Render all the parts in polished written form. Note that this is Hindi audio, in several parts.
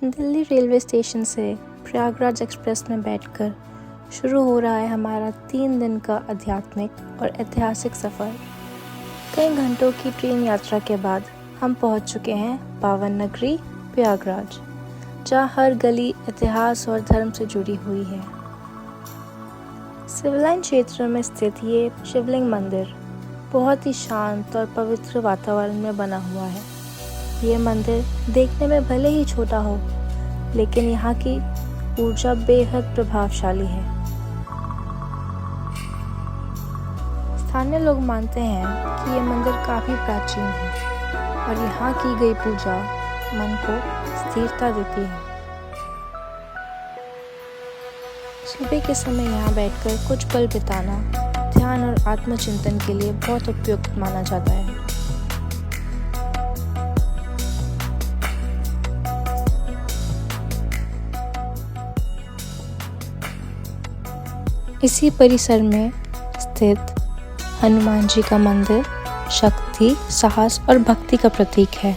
दिल्ली रेलवे स्टेशन से प्रयागराज एक्सप्रेस में बैठकर शुरू हो रहा है हमारा 3 दिन का आध्यात्मिक और ऐतिहासिक सफ़र। कई घंटों की ट्रेन यात्रा के बाद हम पहुंच चुके हैं पावन नगरी प्रयागराज, जहां हर गली इतिहास और धर्म से जुड़ी हुई है। सिविलाइन क्षेत्र में स्थित ये शिवलिंग मंदिर बहुत ही शांत और पवित्र वातावरण में बना हुआ है। ये मंदिर देखने में भले ही छोटा हो, लेकिन यहाँ की ऊर्जा बेहद प्रभावशाली है। स्थानीय लोग मानते हैं कि ये मंदिर काफी प्राचीन है और यहाँ की गई पूजा मन को स्थिरता देती है। सुबह के समय यहाँ बैठकर कुछ पल बिताना ध्यान और आत्मचिंतन के लिए बहुत उपयुक्त माना जाता है। इसी परिसर में स्थित हनुमान जी का मंदिर शक्ति, साहस और भक्ति का प्रतीक है।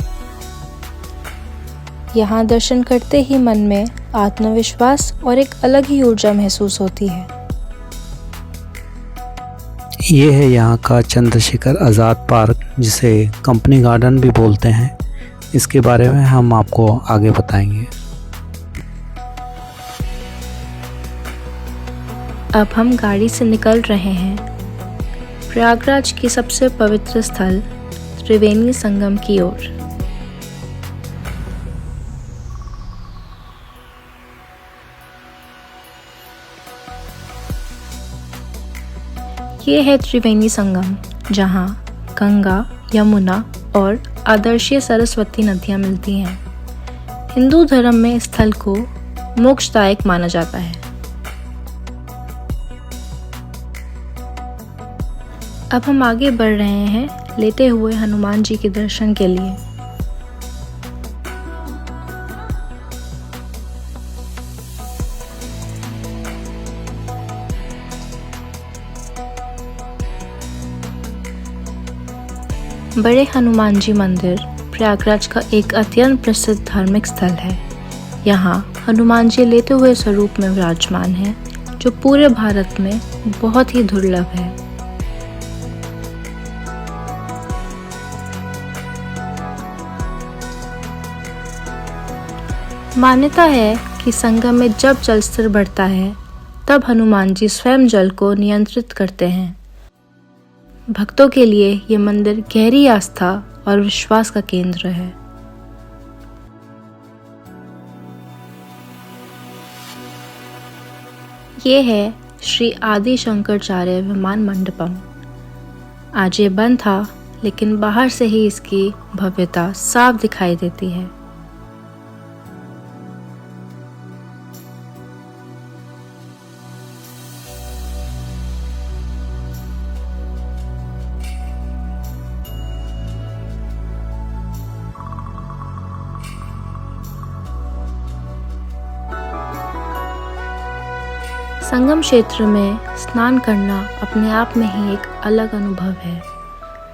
यहाँ दर्शन करते ही मन में आत्मविश्वास और एक अलग ही ऊर्जा महसूस होती है। ये है यहाँ का चंद्रशेखर आज़ाद पार्क, जिसे कंपनी गार्डन भी बोलते हैं। इसके बारे में हम आपको आगे बताएंगे। अब हम गाड़ी से निकल रहे हैं प्रयागराज की सबसे पवित्र स्थल त्रिवेणी संगम की ओर। ये है त्रिवेणी संगम, जहाँ गंगा, यमुना और आदर्शीय सरस्वती नदियाँ मिलती हैं। हिंदू धर्म में इस स्थल को मोक्षदायक माना जाता है। अब हम आगे बढ़ रहे हैं लेटे हुए हनुमान जी के दर्शन के लिए। बड़े हनुमान जी मंदिर प्रयागराज का एक अत्यंत प्रसिद्ध धार्मिक स्थल है। यहाँ हनुमान जी लेटे हुए स्वरूप में विराजमान हैं, जो पूरे भारत में बहुत ही दुर्लभ है। मान्यता है कि संगम में जब जल स्तर बढ़ता है, तब हनुमान जी स्वयं जल को नियंत्रित करते हैं। भक्तों के लिए ये मंदिर गहरी आस्था और विश्वास का केंद्र है। ये है श्री आदि शंकराचार्य विमान मंडपम। आज ये बंद था, लेकिन बाहर से ही इसकी भव्यता साफ दिखाई देती है। संगम क्षेत्र में स्नान करना अपने आप में ही एक अलग अनुभव है।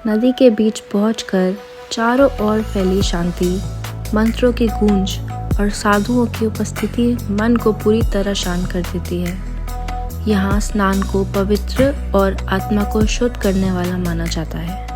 नदी के बीच पहुंचकर चारों ओर फैली शांति, मंत्रों की गूंज और साधुओं की उपस्थिति मन को पूरी तरह शांत कर देती है। यहाँ स्नान को पवित्र और आत्मा को शुद्ध करने वाला माना जाता है।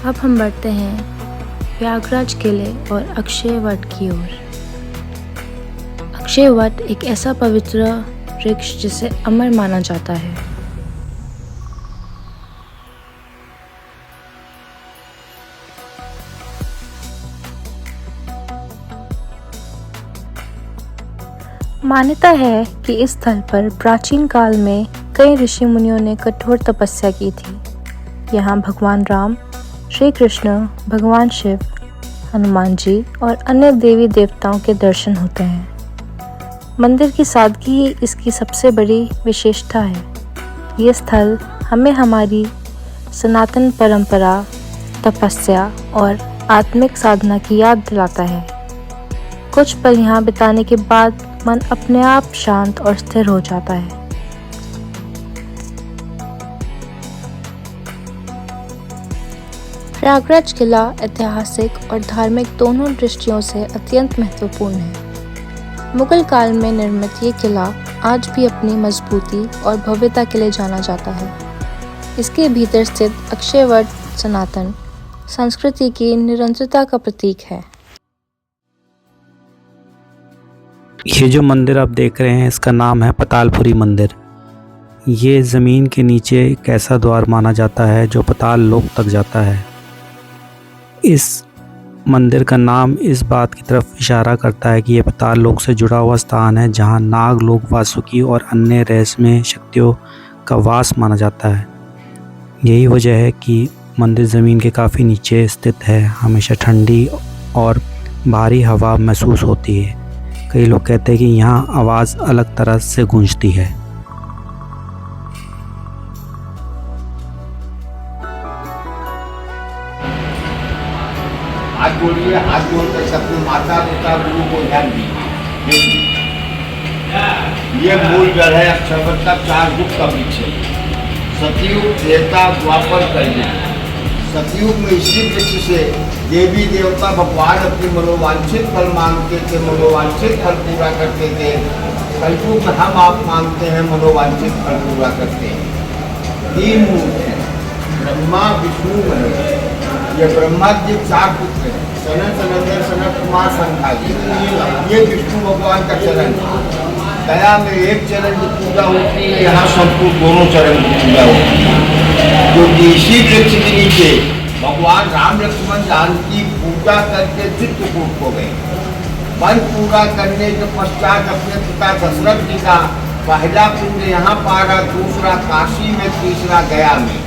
अब हम बढ़ते हैं प्रयागराज किले और अक्षय वट की ओर। अक्षय वट एक ऐसा पवित्र वृक्ष जिसे अमर माना जाता है। मान्यता है कि इस स्थल पर प्राचीन काल में कई ऋषि मुनियों ने कठोर तपस्या की थी। यहाँ भगवान राम, श्री कृष्ण, भगवान शिव, हनुमान जी और अन्य देवी देवताओं के दर्शन होते हैं। मंदिर की सादगी ही इसकी सबसे बड़ी विशेषता है। ये स्थल हमें हमारी सनातन परंपरा, तपस्या और आत्मिक साधना की याद दिलाता है। कुछ पल यहाँ बिताने के बाद मन अपने आप शांत और स्थिर हो जाता है। प्रयागराज किला ऐतिहासिक और धार्मिक दोनों दृष्टियों से अत्यंत महत्वपूर्ण है। मुगल काल में निर्मित ये किला आज भी अपनी मजबूती और भव्यता के लिए जाना जाता है। इसके भीतर स्थित अक्षयवट सनातन संस्कृति की निरंतरता का प्रतीक है। ये जो मंदिर आप देख रहे हैं इसका नाम है पतालपुरी मंदिर। ये ज़मीन के नीचे एक ऐसा द्वार माना जाता है जो पाताल लोक तक जाता है। इस मंदिर का नाम इस बात की तरफ इशारा करता है कि यह पाताल लोक से जुड़ा हुआ स्थान है जहां नाग लोक, वासुकी और अन्य रहस्यमय शक्तियों का वास माना जाता है। यही वजह है कि मंदिर ज़मीन के काफ़ी नीचे स्थित है। हमेशा ठंडी और भारी हवा महसूस होती है। कई लोग कहते हैं कि यहाँ आवाज़ अलग तरह से गूंजती है। हाथ जोड़िए, हाथ जोड़कर सबको माता पिता गुरु को ध्यान दीजिए। ये मूल जड़ है अक्षयवट का 4 युग का वृक्ष है। सतयुग, त्रेता, द्वापर, कलयुग। सतयुग में इसी वृक्ष से देवी देवता भगवान अपनी मनोवांछित फल मांगते थे, मनोवांछित फल पूरा करते थे। कलयुग में हम आप मांगते हैं, मनोवांछित फल पूरा करते हैं। 3 मूल हैं, ब्रह्मा, विष्णु, महेश। ये ब्रह्मा जी 4 पुत्र हैं, सनत, सनंदन, सनत कुमार, संघाजी। ये विष्णु भगवान का चरण है। गया में एक चरण की पूजा होती है, यहाँ संपूर्ण दोनों चरण की पूजा होती है। क्योंकि इसी वृक्ष के नीचे भगवान राम, लक्ष्मण, जानकी पूजा करके चित्रकूट हो गए। मन पूरा करने के पश्चात अपने पिता दशरथ जी का पहला पुण्य यहाँ पारा, दूसरा काशी में, तीसरा गया में।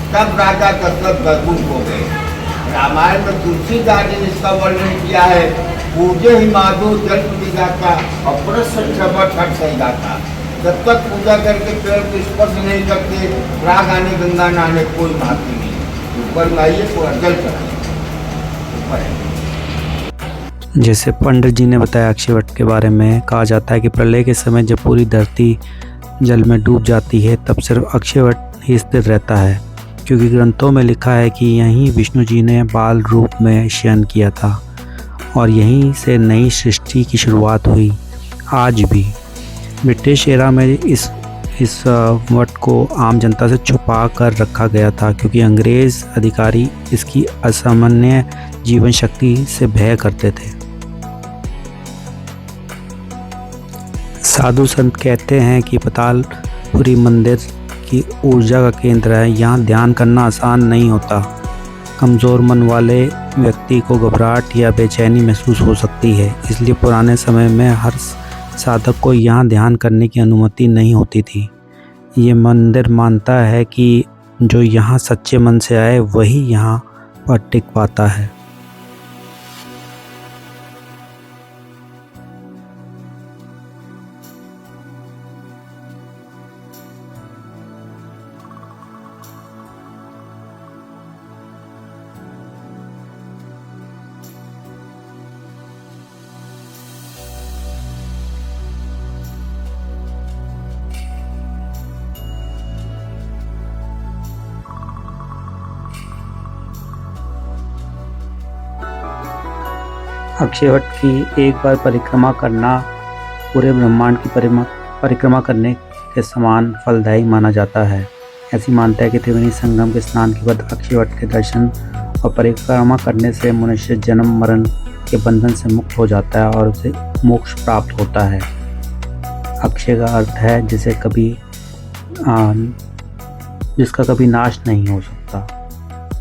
तब राजा दशरथ गद्गुण हो गए। रामायण में तुलसीदास ने इसका वर्णन किया है, पूजे ही माधो जल दिगाता, अपरस छठ सही गाता। जब तक पूजा करके पेड़ को स्पर्श नहीं करते, राग आने, गंगा नहाने कोई महत्व नहीं। ऊपर में आइए, पूरा जल चढ़ाइए ऊपर है। जैसे पंडित जी ने बताया अक्षयवट के बारे में, कहा जाता है कि प्रलय के समय जब पूरी धरती जल में डूब जाती है तब सिर्फ अक्षयवट ही स्थिर रहता है, क्योंकि ग्रंथों में लिखा है कि यहीं विष्णु जी ने बाल रूप में शयन किया था और यहीं से नई सृष्टि की शुरुआत हुई। आज भी ब्रिटिश एरा में इस वट को आम जनता से छुपा कर रखा गया था, क्योंकि अंग्रेज़ अधिकारी इसकी असामान्य जीवन शक्ति से भय करते थे। साधु संत कहते हैं कि पतालपुरी मंदिर की ऊर्जा का केंद्र है। यहाँ ध्यान करना आसान नहीं होता। कमज़ोर मन वाले व्यक्ति को घबराहट या बेचैनी महसूस हो सकती है, इसलिए पुराने समय में हर साधक को यहाँ ध्यान करने की अनुमति नहीं होती थी। ये मंदिर मानता है कि जो यहाँ सच्चे मन से आए वही यहाँ पर टिक पाता है। अक्षयवट की एक बार परिक्रमा करना पूरे ब्रह्मांड की परिक्रमा करने के समान फलदायी माना जाता है। ऐसी मानता है कि त्रिवेणी संगम के स्नान के बाद अक्षयवट के दर्शन और परिक्रमा करने से मनुष्य जन्म मरण के बंधन से मुक्त हो जाता है और उसे मोक्ष प्राप्त होता है। अक्षय का अर्थ है जिसका कभी नाश नहीं हो सकता।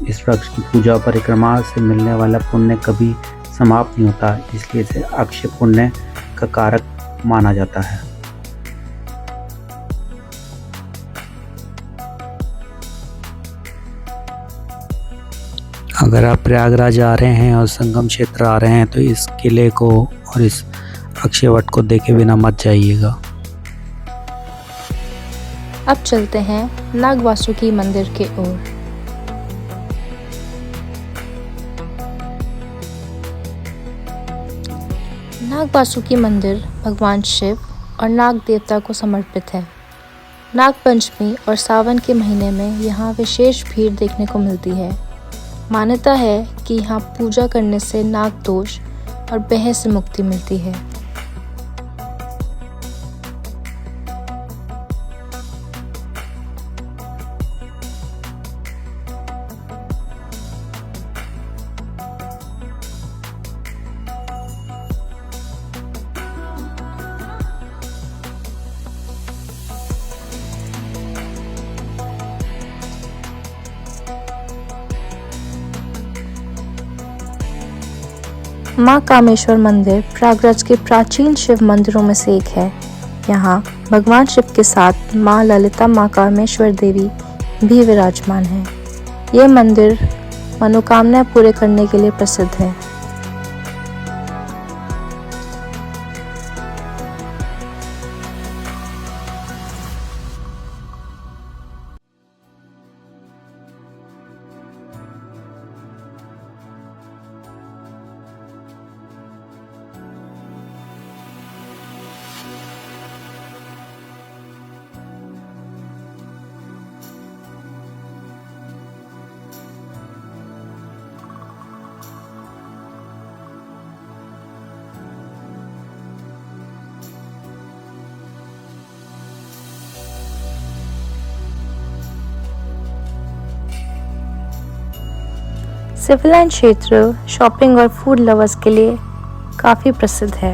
इस वृक्ष की पूजा और परिक्रमा से मिलने वाला पुण्य कभी समाप्त नहीं होता, इसलिए इसे अक्षय पुण्य का कारक माना जाता है। अगर आप प्रयागराज आ रहे हैं और संगम क्षेत्र आ रहे हैं तो इस किले को और इस अक्षयवट को देखे बिना मत जाइएगा। अब चलते हैं नाग वासुकी मंदिर की ओर। नाग वासुकी मंदिर भगवान शिव और नाग देवता को समर्पित है। नाग पंचमी और सावन के महीने में यहाँ विशेष भीड़ देखने को मिलती है। मान्यता है कि यहाँ पूजा करने से नाग दोष और भय से मुक्ति मिलती है। माँ कामेश्वर मंदिर प्रयागराज के प्राचीन शिव मंदिरों में से एक है। यहाँ भगवान शिव के साथ माँ ललिता माँ कामेश्वर देवी भी विराजमान हैं। ये मंदिर मनोकामनाएं पूरे करने के लिए प्रसिद्ध है। सिविल लाइन क्षेत्र शॉपिंग और फूड लवर्स के लिए काफ़ी प्रसिद्ध है।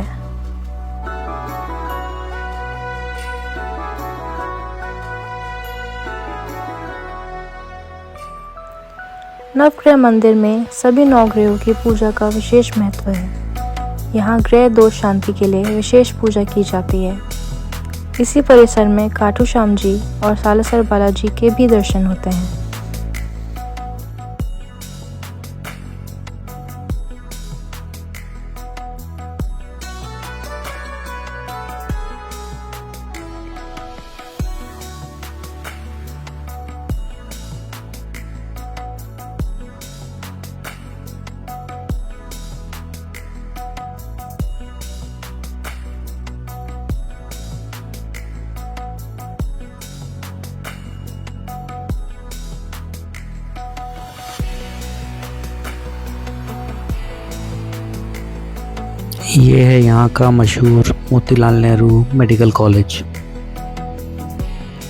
नवग्रह मंदिर में सभी 9 ग्रहों की पूजा का विशेष महत्व है। यहाँ ग्रह दोष शांति के लिए विशेष पूजा की जाती है। इसी परिसर में खाटू श्याम जी और सालासर बालाजी के भी दर्शन होते हैं। ये है यहाँ का मशहूर मोतीलाल नेहरू मेडिकल कॉलेज।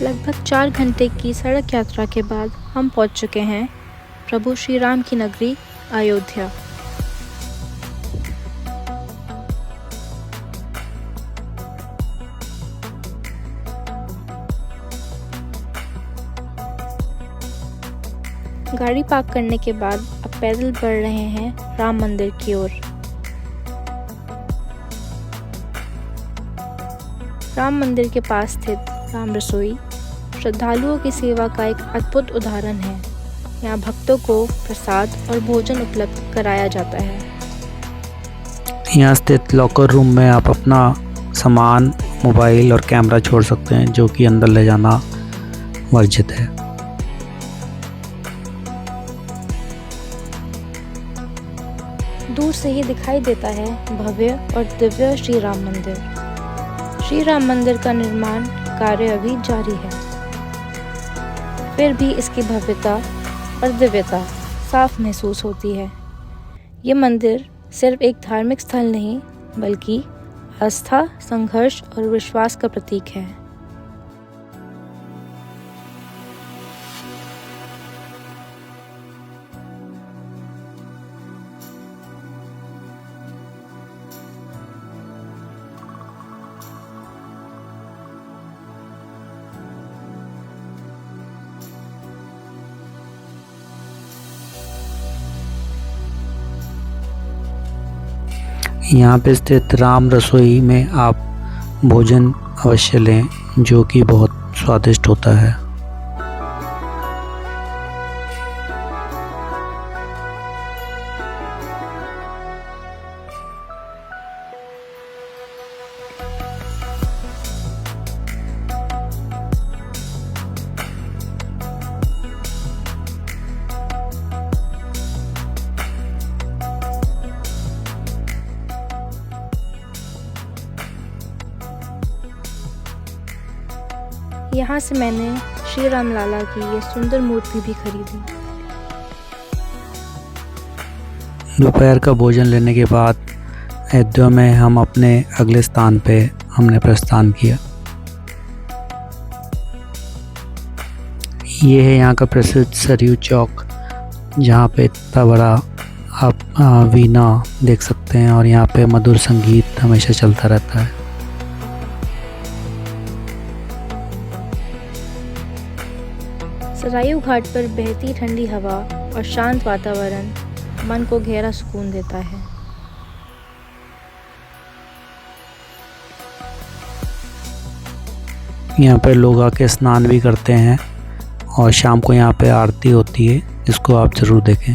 लगभग 4 घंटे की सड़क यात्रा के बाद हम पहुंच चुके हैं प्रभु श्री राम की नगरी अयोध्या। गाड़ी पार्क करने के बाद अब पैदल बढ़ रहे हैं राम मंदिर की ओर। राम मंदिर के पास स्थित राम रसोई श्रद्धालुओं की सेवा का एक अद्भुत उदाहरण है। यहाँ भक्तों को प्रसाद और भोजन उपलब्ध कराया जाता है। यहाँ स्थित लॉकर रूम में आप अपना सामान, मोबाइल और कैमरा छोड़ सकते हैं, जो कि अंदर ले जाना वर्जित है। दूर से ही दिखाई देता है भव्य और दिव्य श्री राम मंदिर। श्री राम मंदिर का निर्माण कार्य अभी जारी है, फिर भी इसकी भव्यता और दिव्यता साफ महसूस होती है। ये मंदिर सिर्फ एक धार्मिक स्थल नहीं, बल्कि आस्था, संघर्ष और विश्वास का प्रतीक है। यहाँ पे स्थित राम रसोई में आप भोजन अवश्य लें, जो कि बहुत स्वादिष्ट होता है। यहाँ से मैंने श्री राम लाला की ये सुंदर मूर्ति भी खरीदी। दोपहर का भोजन लेने के बाद अयोध्या में हम अपने अगले स्थान पे हमने प्रस्थान किया। ये है यहाँ का प्रसिद्ध सरयू चौक, जहाँ पे इतना बड़ा आप वीणा देख सकते हैं और यहाँ पे मधुर संगीत हमेशा चलता रहता है। सरयू घाट पर बहती ठंडी हवा और शांत वातावरण मन को गहरा सुकून देता है। यहाँ पर लोग आके स्नान भी करते हैं और शाम को यहाँ पे आरती होती है, इसको आप ज़रूर देखें।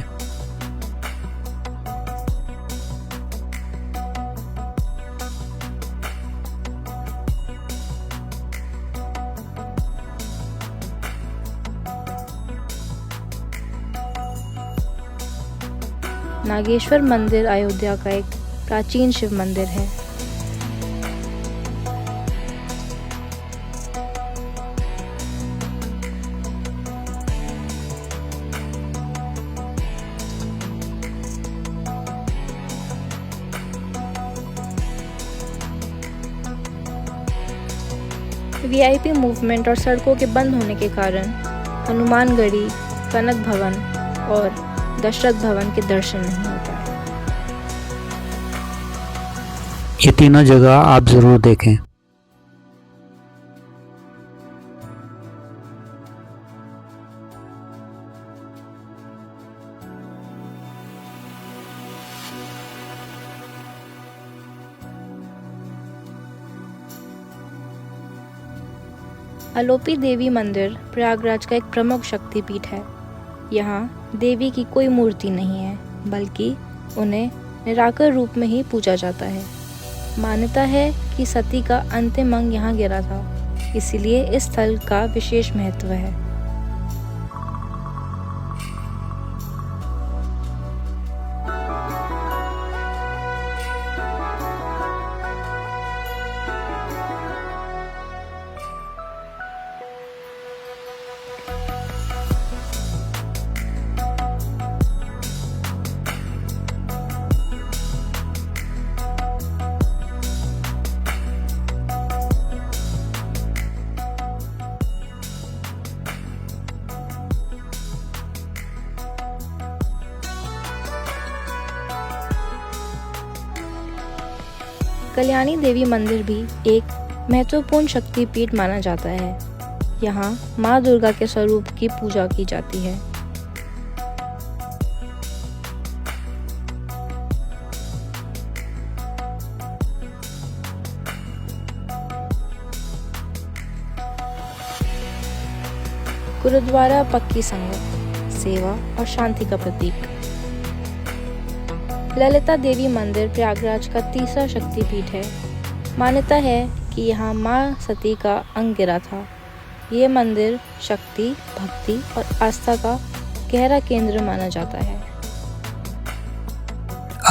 नागेश्वर मंदिर अयोध्या का एक प्राचीन शिव मंदिर है। वीआईपी मूवमेंट और सड़कों के बंद होने के कारण हनुमानगढ़ी, कनक भवन और दशरथ भवन के दर्शन नहीं हो पाए। ये तीनों जगह आप ज़रूर देखें। अलोपी देवी मंदिर प्रयागराज का एक प्रमुख शक्तिपीठ है। यहाँ देवी की कोई मूर्ति नहीं है, बल्कि उन्हें निराकार रूप में ही पूजा जाता है। मान्यता है कि सती का अंतिम अंग यहाँ गिरा था, इसलिए इस स्थल का विशेष महत्व है। कल्याणी देवी मंदिर भी एक महत्वपूर्ण शक्तिपीठ माना जाता है। यहाँ माँ दुर्गा के स्वरूप की पूजा की जाती है। गुरुद्वारा पक्की संगत, सेवा और शांति का प्रतीक। ललिता देवी मंदिर प्रयागराज का तीसरा शक्तिपीठ है। मान्यता है कि यहाँ माँ सती का अंग गिरा था। ये मंदिर शक्ति, भक्ति और आस्था का गहरा केंद्र माना जाता है।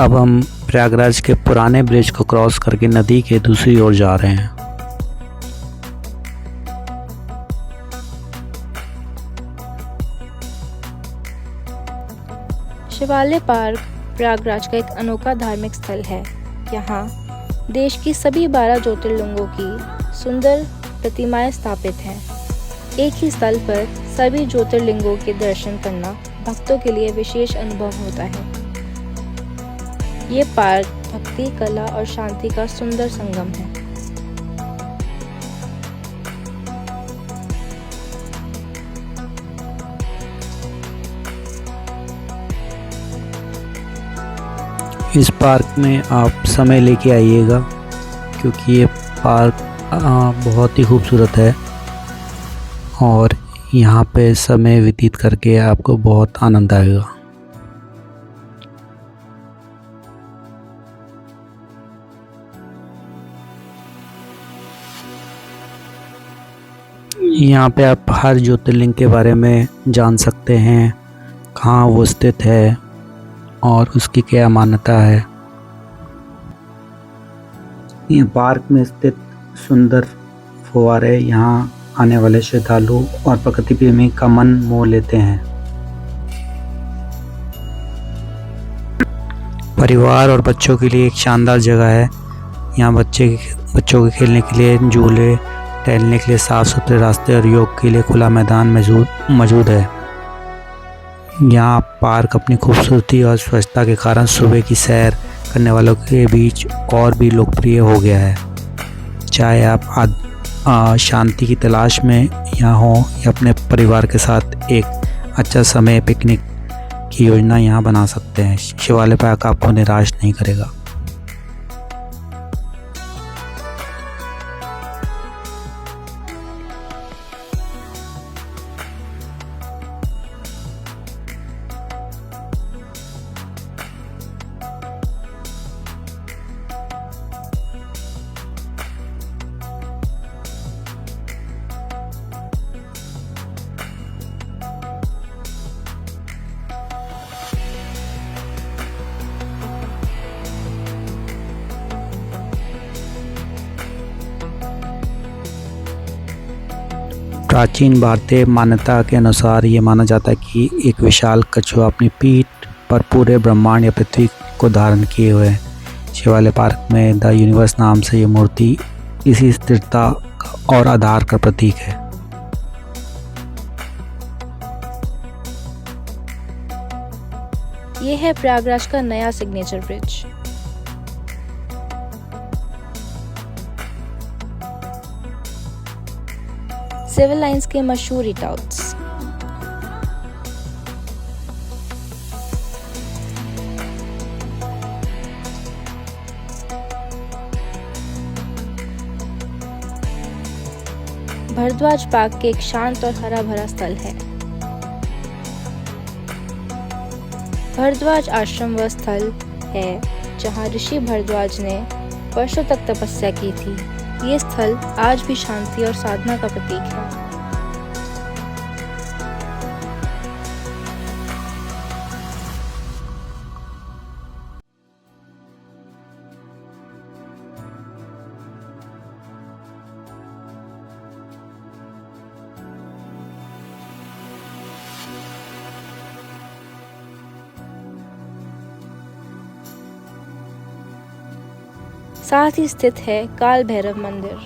अब हम प्रयागराज के पुराने ब्रिज को क्रॉस करके नदी के दूसरी ओर जा रहे हैं। शिवालय पार्क प्रयागराज का एक अनोखा धार्मिक स्थल है। यहाँ देश की सभी 12 ज्योतिर्लिंगों की सुंदर प्रतिमाएं स्थापित हैं। एक ही स्थल पर सभी ज्योतिर्लिंगों के दर्शन करना भक्तों के लिए विशेष अनुभव होता है। ये पार्क भक्ति, कला और शांति का सुंदर संगम है। इस पार्क में आप समय लेके आइएगा, क्योंकि ये पार्क बहुत ही खूबसूरत है और यहाँ पे समय व्यतीत करके आपको बहुत आनंद आएगा। यहाँ पे आप हर ज्योतिर्लिंग के बारे में जान सकते हैं, कहाँ वो स्थित है और उसकी क्या मान्यता है। ये पार्क में स्थित सुंदर फुव्वारे यहाँ आने वाले श्रद्धालु और प्रकृति प्रेमी का मन मोह लेते हैं। परिवार और बच्चों के लिए एक शानदार जगह है। यहाँ बच्चों के खेलने के लिए झूले, टहलने के लिए साफ सुथरे रास्ते और योग के लिए खुला मैदान मौजूद है। यहाँ पार्क अपनी खूबसूरती और स्वच्छता के कारण सुबह की सैर करने वालों के बीच और भी लोकप्रिय हो गया है। चाहे आप शांति की तलाश में यहाँ हो या अपने परिवार के साथ एक अच्छा समय पिकनिक की योजना यहाँ बना सकते हैं। शिवालय पार्क आपको निराश नहीं करेगा। प्राचीन भारतीय मान्यता के अनुसार ये माना जाता है कि एक विशाल कछुआ अपनी पीठ पर पूरे ब्रह्मांड या पृथ्वी को धारण किए हुए है। शिवालय पार्क में द यूनिवर्स नाम से ये मूर्ति इसी स्थिरता और आधार का प्रतीक है। ये है प्रयागराज का नया सिग्नेचर ब्रिज। सिविल लाइंस के मशहूर ईटआउट्स। भरद्वाज पार्क के एक शांत और हरा भरा स्थल है। भरद्वाज आश्रम वह स्थल है जहाँ ऋषि भरद्वाज ने वर्षों तक तपस्या की थी। ये स्थल आज भी शांति और साधना का प्रतीक है। साथ ही स्थित है काल भैरव मंदिर।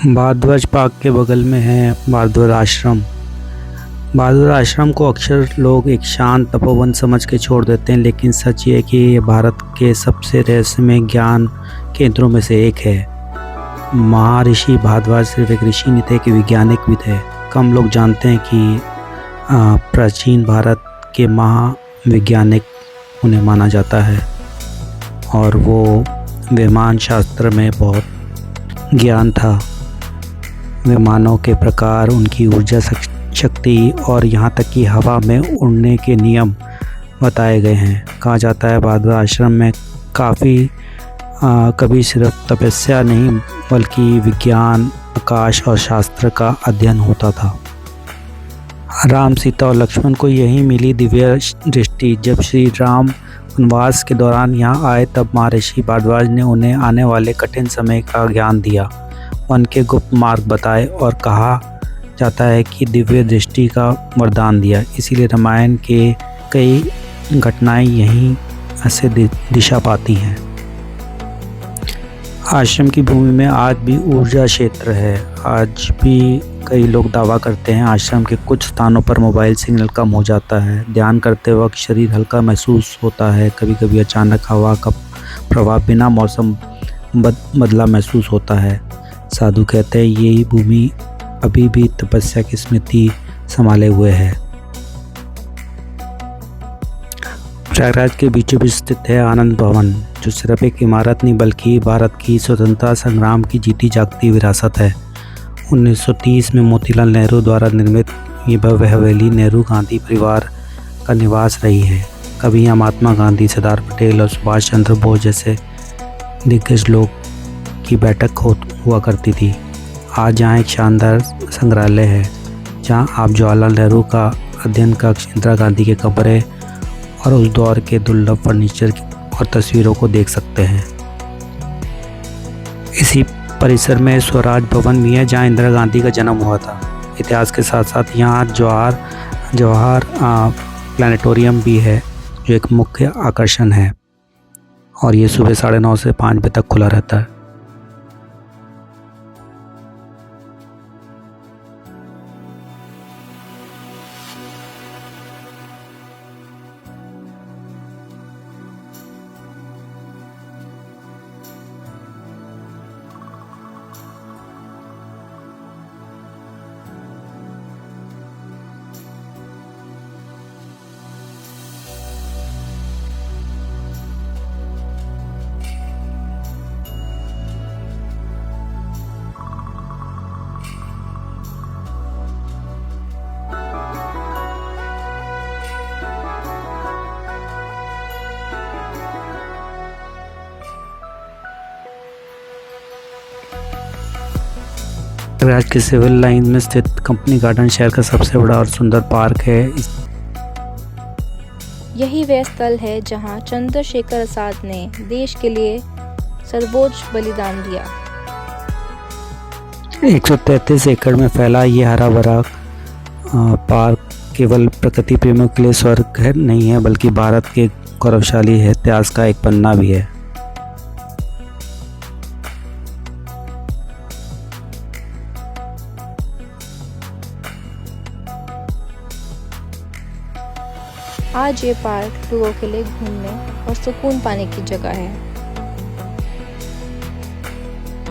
भारद्वाज पार्क के बगल में है भारद्वाज आश्रम। भारद्वाज आश्रम को अक्सर लोग एक शांत तपोवन समझ के छोड़ देते हैं, लेकिन सच ये है कि ये भारत के सबसे रहस्यमय ज्ञान केंद्रों में से एक है। महर्षि भारद्वाज सिर्फ एक ऋषि नहीं थे कि वैज्ञानिक भी थे। कम लोग जानते हैं कि प्राचीन भारत के महावैज्ञानिक उन्हें माना जाता है और वो विमान शास्त्र में बहुत ज्ञान था। विमानों के प्रकार, उनकी ऊर्जा शक्ति और यहाँ तक कि हवा में उड़ने के नियम बताए गए हैं। कहा जाता है भारद्वाज आश्रम में कभी सिर्फ तपस्या नहीं बल्कि विज्ञान, आकाश और शास्त्र का अध्ययन होता था। राम, सीता और लक्ष्मण को यही मिली दिव्य दृष्टि। जब श्री राम वनवास के दौरान यहाँ आए तब महर्षि भारद्वाज ने उन्हें आने वाले कठिन समय का ज्ञान दिया, वन के गुप्त मार्ग बताए और कहा जाता है कि दिव्य दृष्टि का वरदान दिया। इसीलिए रामायण के कई घटनाएं यहीं से दिशा पाती हैं। आश्रम की भूमि में आज भी ऊर्जा क्षेत्र है। आज भी कई लोग दावा करते हैं आश्रम के कुछ स्थानों पर मोबाइल सिग्नल कम हो जाता है। ध्यान करते वक्त शरीर हल्का महसूस होता है। कभी कभी अचानक हवा का प्रभाव बिना मौसम बदला महसूस होता है। साधु कहते हैं यही भूमि अभी भी तपस्या की स्मृति संभाले हुए है। प्रयागराज के बीचों बीच स्थित है आनंद भवन, जो सिर्फ एक इमारत नहीं बल्कि भारत की स्वतंत्रता संग्राम की जीती जागती विरासत है। 1930 में मोतीलाल नेहरू द्वारा निर्मित ये भव्य हवेली नेहरू गांधी परिवार का निवास रही है। कभी यहाँ महात्मा गांधी, सरदार पटेल और सुभाष चंद्र बोस जैसे दिग्गज लोग की बैठक हुआ करती थी। आज यहाँ एक शानदार संग्रहालय है जहाँ आप जवाहरलाल नेहरू का अध्ययन कक्ष, इंदिरा गांधी के कब्रें और उस दौर के दुर्लभ फर्नीचर और तस्वीरों को देख सकते हैं। इसी परिसर में स्वराज भवन भी है जहाँ इंदिरा गांधी का जन्म हुआ था। इतिहास के साथ साथ यहाँ जवाहर प्लानिटोरियम भी है जो एक मुख्य आकर्षण है और ये सुबह 9:30 से 5 बजे तक खुला रहता है। प्रयागराज के सिविल लाइन में स्थित कंपनी गार्डन शहर का सबसे बड़ा और सुंदर पार्क है। यही वह स्थल है जहां चंद्रशेखर आजाद ने देश के लिए सर्वोच्च बलिदान दिया। 133 एकड़ में फैला ये हरा भरा पार्क केवल प्रकृति प्रेमियों के लिए स्वर्ग नहीं है बल्कि भारत के गौरवशाली इतिहास का एक पन्ना भी है। आज ये पार्क लोगों के लिए घूमने और सुकून पाने की जगह है।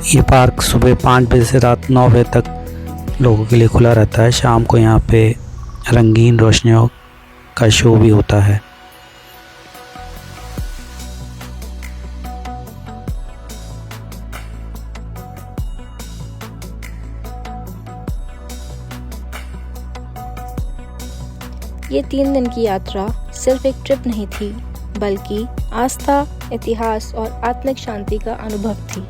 ये पार्क सुबह 5 बजे से रात 9 बजे तक लोगों के लिए खुला रहता है। शाम को यहाँ पे रंगीन रोशनियों का शो भी होता है। ये 3 दिन की यात्रा सिर्फ एक ट्रिप नहीं थी बल्कि आस्था, इतिहास और आत्मिक शांति का अनुभव थी।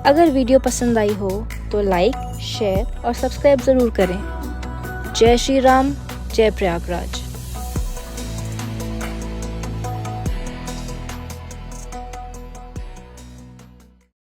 अगर वीडियो पसंद आई हो तो लाइक, शेयर और सब्सक्राइब ज़रूर करें। जय श्री राम, जय प्रयागराज।